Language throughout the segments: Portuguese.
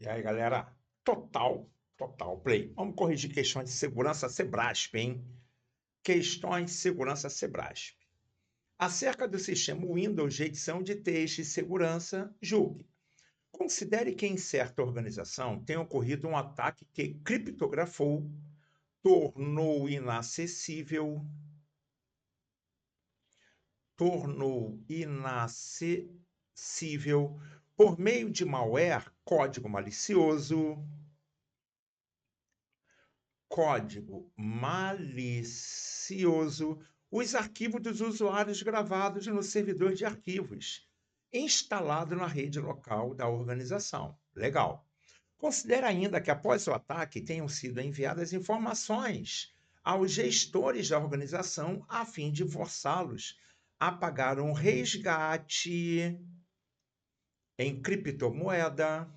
E aí, galera? Total play. Vamos corrigir questões de segurança Sebrasp, hein? Questões de segurança Sebrasp. Acerca do sistema Windows de edição de texto e segurança, julgue. Considere que em certa organização tenha ocorrido um ataque que criptografou, tornou inacessível por meio de malware, código malicioso, os arquivos dos usuários gravados no servidor de arquivos, instalado na rede local da organização. Legal. Considere ainda que após o ataque tenham sido enviadas informações aos gestores da organização a fim de forçá-los a pagar um resgate em criptomoedas,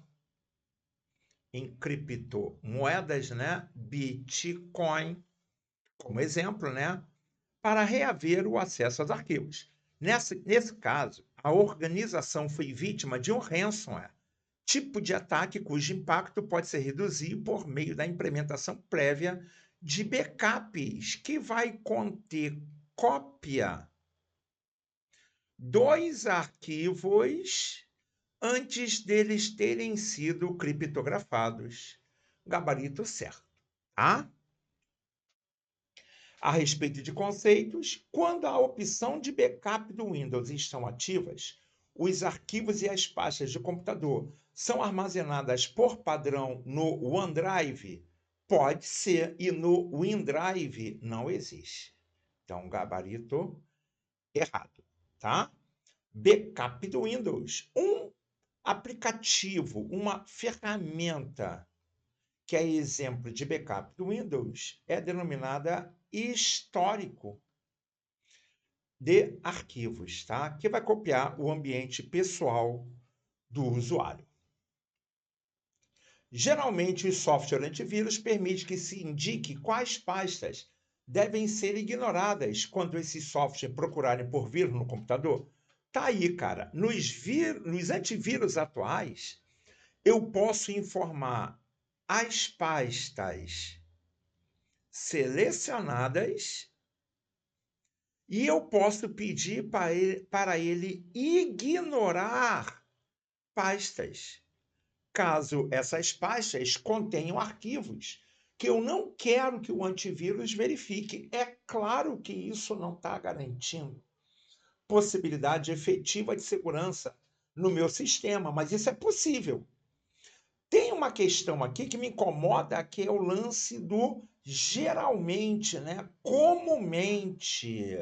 né? Bitcoin, como exemplo, né? Para reaver o acesso aos arquivos. Nesse caso, a organização foi vítima de um ransomware, tipo de ataque cujo impacto pode ser reduzido por meio da implementação prévia de backups, que vai conter cópia dos arquivos antes deles terem sido criptografados. Gabarito certo, tá? A respeito de conceitos, quando a opção de backup do Windows estão ativas, os arquivos e as pastas de computador são armazenadas por padrão no OneDrive? Pode ser, e no WinDrive não existe. Então, gabarito errado, tá? Backup do Windows. Um aplicativo, uma ferramenta que é exemplo de backup do Windows é denominada histórico de arquivos, tá? Que vai copiar o ambiente pessoal do usuário. Geralmente, o software antivírus permite que se indique quais pastas devem ser ignoradas quando esses softwares procurarem por vírus no computador. Tá aí, cara. Nos antivírus atuais, eu posso informar as pastas selecionadas e eu posso pedir para ele ignorar pastas, caso essas pastas contenham arquivos que eu não quero que o antivírus verifique. É claro que isso não está garantindo possibilidade efetiva de segurança no meu sistema, mas isso é possível. Tem uma questão aqui que me incomoda, que é o lance do geralmente, né? Comumente.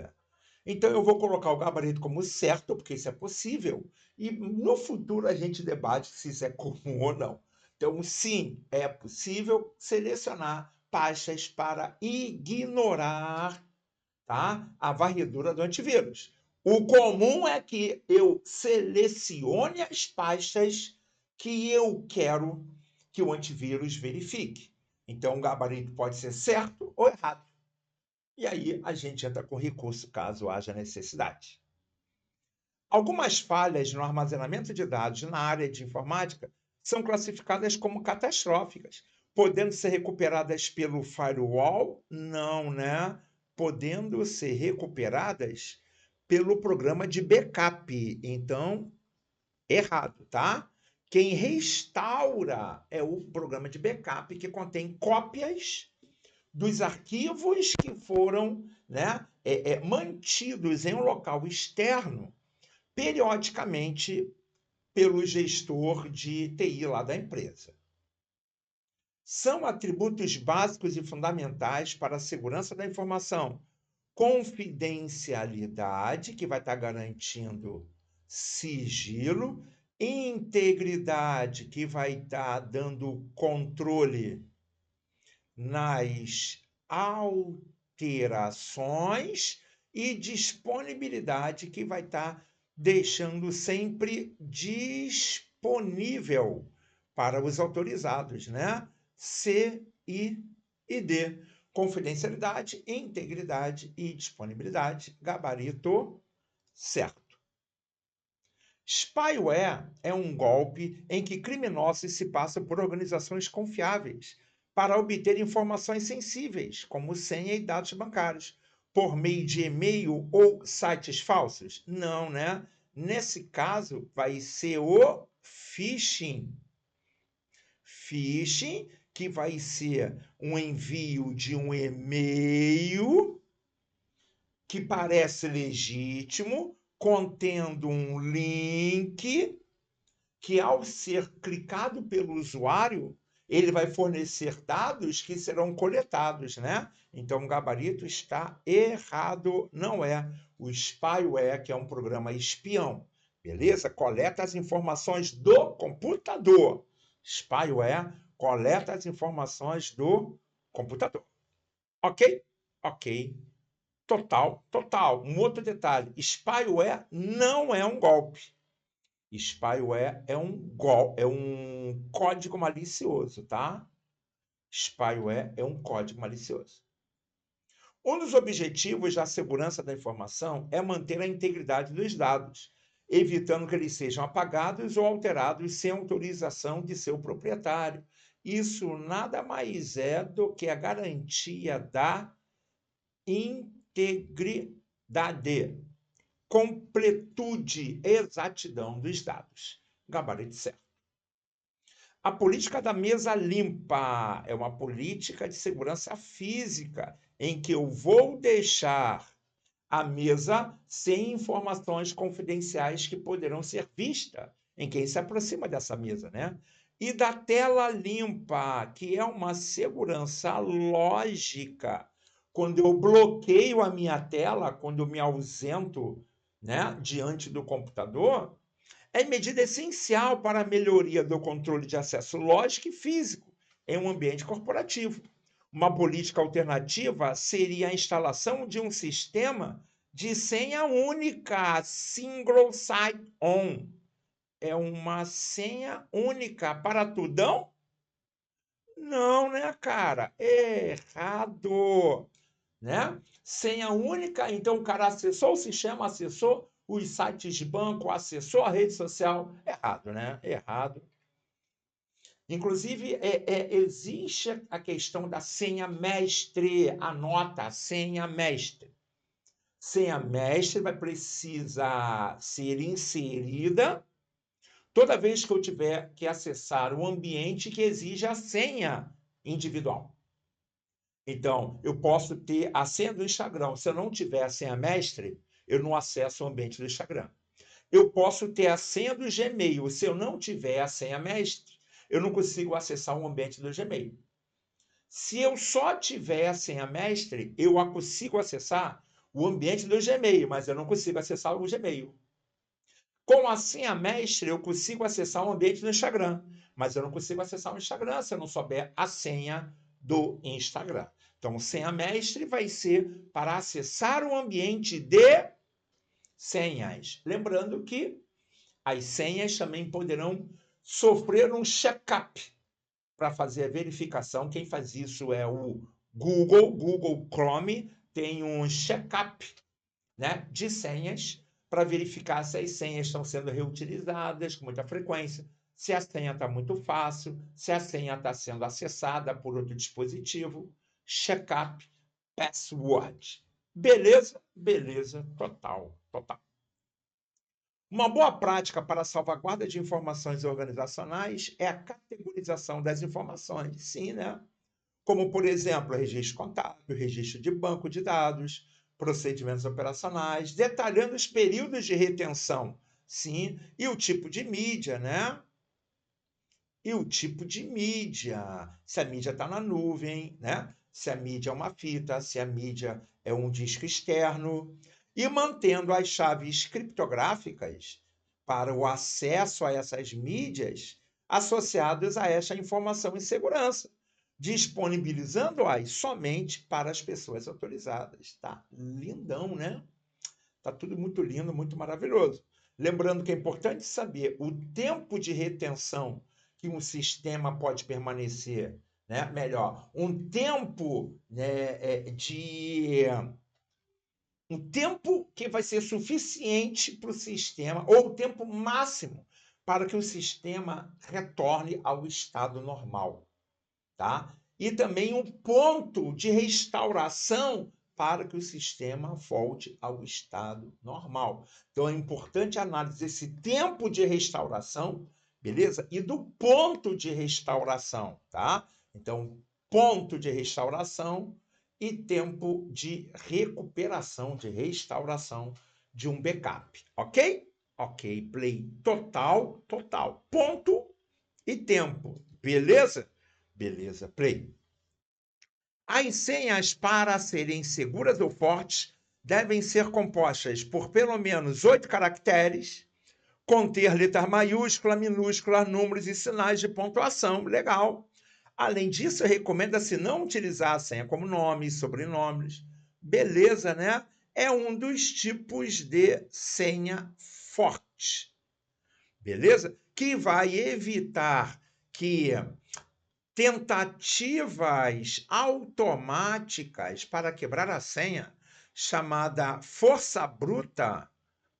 Então, eu vou colocar o gabarito como certo, porque isso é possível, e no futuro a gente debate se isso é comum ou não. Então, sim, é possível selecionar pastas para ignorar, tá, a varredura do antivírus. O comum é que eu selecione as pastas que eu quero que o antivírus verifique. Então, o gabarito pode ser certo ou errado. E aí a gente entra com recurso caso haja necessidade. Algumas falhas no armazenamento de dados na área de informática são classificadas como catastróficas, podendo ser recuperadas pelo firewall? Não, né? Podendo ser recuperadas pelo programa de backup. Então, errado, tá? Quem restaura é o programa de backup que contém cópias dos arquivos que foram, né, mantidos em um local externo, periodicamente pelo gestor de TI lá da empresa. São atributos básicos e fundamentais para a segurança da informação. Confidencialidade, que vai estar garantindo sigilo, integridade, que vai estar dando controle nas alterações, e disponibilidade, que vai estar deixando sempre disponível para os autorizados, né? C, I e D. Confidencialidade, integridade e disponibilidade. Gabarito certo. Spyware é um golpe em que criminosos se passam por organizações confiáveis para obter informações sensíveis, como senha e dados bancários, por meio de e-mail ou sites falsos? Não, né? Nesse caso, vai ser o phishing. Phishing, que vai ser um envio de um e-mail que parece legítimo, contendo um link que, ao ser clicado pelo usuário, ele vai fornecer dados que serão coletados, né? Então, o gabarito está errado, não é o spyware, que é um programa espião, beleza? Coleta as informações do computador. Spyware coleta as informações do computador. Ok? Ok. Total, total. Um outro detalhe: spyware não é um golpe. Spyware é um código malicioso, tá? Spyware é um código malicioso. Um dos objetivos da segurança da informação é manter a integridade dos dados, evitando que eles sejam apagados ou alterados sem autorização de seu proprietário. Isso nada mais é do que a garantia da integridade, completude, exatidão dos dados. Gabarito certo. A política da mesa limpa é uma política de segurança física em que eu vou deixar a mesa sem informações confidenciais que poderão ser vistas em quem se aproxima dessa mesa, né? E da tela limpa, que é uma segurança lógica. Quando eu bloqueio a minha tela, quando eu me ausento, né, diante do computador, é medida essencial para a melhoria do controle de acesso lógico e físico em um ambiente corporativo. Uma política alternativa seria a instalação de um sistema de senha única, single sign-on. É uma senha única para tudão? Não, né, cara? Errado, né? Senha única, então o cara acessou o sistema, acessou os sites de banco, acessou a rede social. Errado, né? Errado. Inclusive, existe a questão da senha mestre. Anota, senha mestre. Senha mestre vai precisar ser inserida toda vez que eu tiver que acessar um ambiente que exige a senha individual. Então, eu posso ter a senha do Instagram. Se eu não tiver a senha mestre, eu não acesso o ambiente do Instagram. Eu posso ter a senha do Gmail. Se eu não tiver a senha mestre, eu não consigo acessar o ambiente do Gmail. Se eu só tiver a senha mestre, eu consigo acessar o ambiente do Gmail, mas eu não consigo acessar o Gmail. Com a senha mestre, eu consigo acessar o ambiente do Instagram, mas eu não consigo acessar o Instagram se eu não souber a senha do Instagram. Então, senha mestre vai ser para acessar o ambiente de senhas. Lembrando que as senhas também poderão sofrer um check-up para fazer a verificação. Quem faz isso é o Google Chrome, tem um check-up, né, de senhas para verificar se as senhas estão sendo reutilizadas com muita frequência, se a senha está muito fácil, se a senha está sendo acessada por outro dispositivo. Check-up password. Beleza? Beleza, total, total. Uma boa prática para a salvaguarda de informações organizacionais é a categorização das informações. Sim, né? Como, por exemplo, registro contábil, registro de banco de dados, procedimentos operacionais, detalhando os períodos de retenção, sim, e o tipo de mídia, né? E o tipo de mídia, se a mídia está na nuvem, né? Se a mídia é uma fita, se a mídia é um disco externo, e mantendo as chaves criptográficas para o acesso a essas mídias associadas a esta informação em segurança, disponibilizando-as somente para as pessoas autorizadas. Tá lindão, né? Tá tudo muito lindo, muito maravilhoso. Lembrando que é importante saber o tempo de retenção que um sistema pode permanecer, né? Melhor, um tempo, né, um tempo que vai ser suficiente para o sistema, ou o tempo máximo para que o sistema retorne ao estado normal, tá? E também um ponto de restauração para que o sistema volte ao estado normal. Então é importante analisar esse tempo de restauração, beleza? E do ponto de restauração, tá? Então, ponto de restauração e tempo de recuperação, de restauração de um backup, ok? Ok, play total, total, ponto e tempo, beleza? Beleza, play. As senhas, para serem seguras ou fortes, devem ser compostas por pelo menos 8 caracteres, conter letra maiúscula, minúscula, números e sinais de pontuação. Legal. Além disso, recomenda-se não utilizar a senha como nomes, sobrenomes. Beleza, né? É um dos tipos de senha forte. Beleza? Que vai evitar que tentativas automáticas para quebrar a senha, chamada força bruta,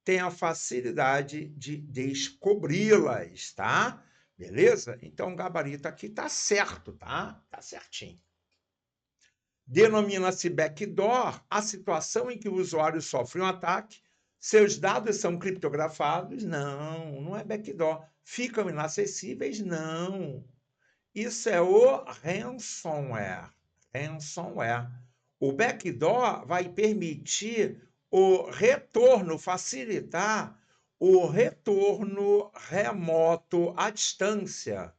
tenha facilidade de descobri-las, tá? Beleza? Então o gabarito aqui tá certo, tá? Tá certinho. Denomina-se backdoor a situação em que o usuário sofre um ataque, seus dados são criptografados? Não, não é backdoor. Ficam inacessíveis? Não. Isso é o ransomware. Ransomware. O backdoor vai permitir o retorno, facilitar o retorno remoto à distância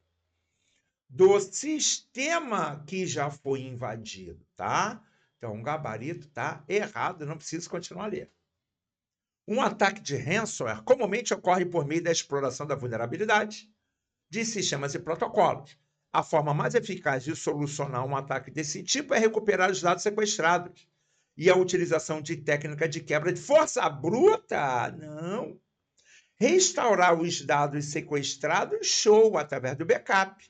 do sistema que já foi invadido, tá? Então, o gabarito tá errado, não preciso continuar a ler. Um ataque de ransomware comumente ocorre por meio da exploração da vulnerabilidade de sistemas e protocolos. A forma mais eficaz de solucionar um ataque desse tipo é recuperar os dados sequestrados. E a utilização de técnica de quebra de força bruta? Não. Restaurar os dados sequestrados, show, através do backup.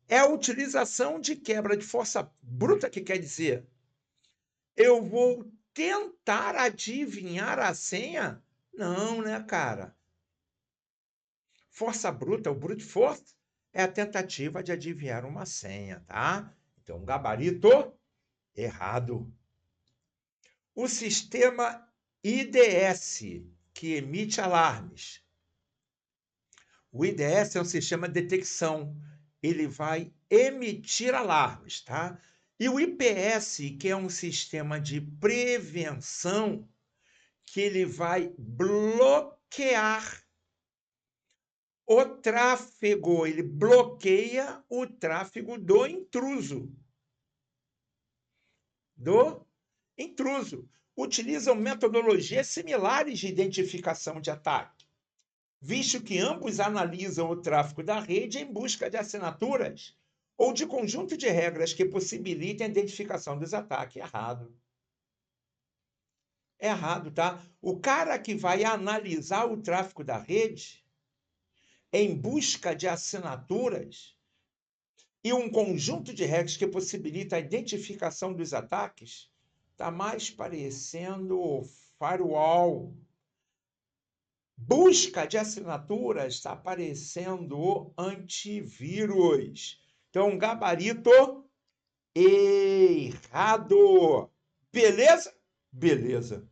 É a utilização de quebra de força bruta, que quer dizer, eu vou tentar adivinhar a senha? Não, né, cara? Força bruta, o brute force, é a tentativa de adivinhar uma senha, tá? Então, gabarito errado. O sistema IDS, que emite alarmes. O IDS é um sistema de detecção. Ele vai emitir alarmes, tá? E o IPS, que é um sistema de prevenção, que ele vai bloquear o tráfego, ele bloqueia o tráfego do intruso. Utilizam metodologias similares de identificação de ataque, visto que ambos analisam o tráfego da rede em busca de assinaturas ou de conjunto de regras que possibilitem a identificação dos ataques. Errado. Errado, tá? O cara que vai analisar o tráfego da rede em busca de assinaturas e um conjunto de regras que possibilita a identificação dos ataques, está mais parecendo firewall. Busca de assinaturas está parecendo antivírus. Então, gabarito errado. Beleza? Beleza.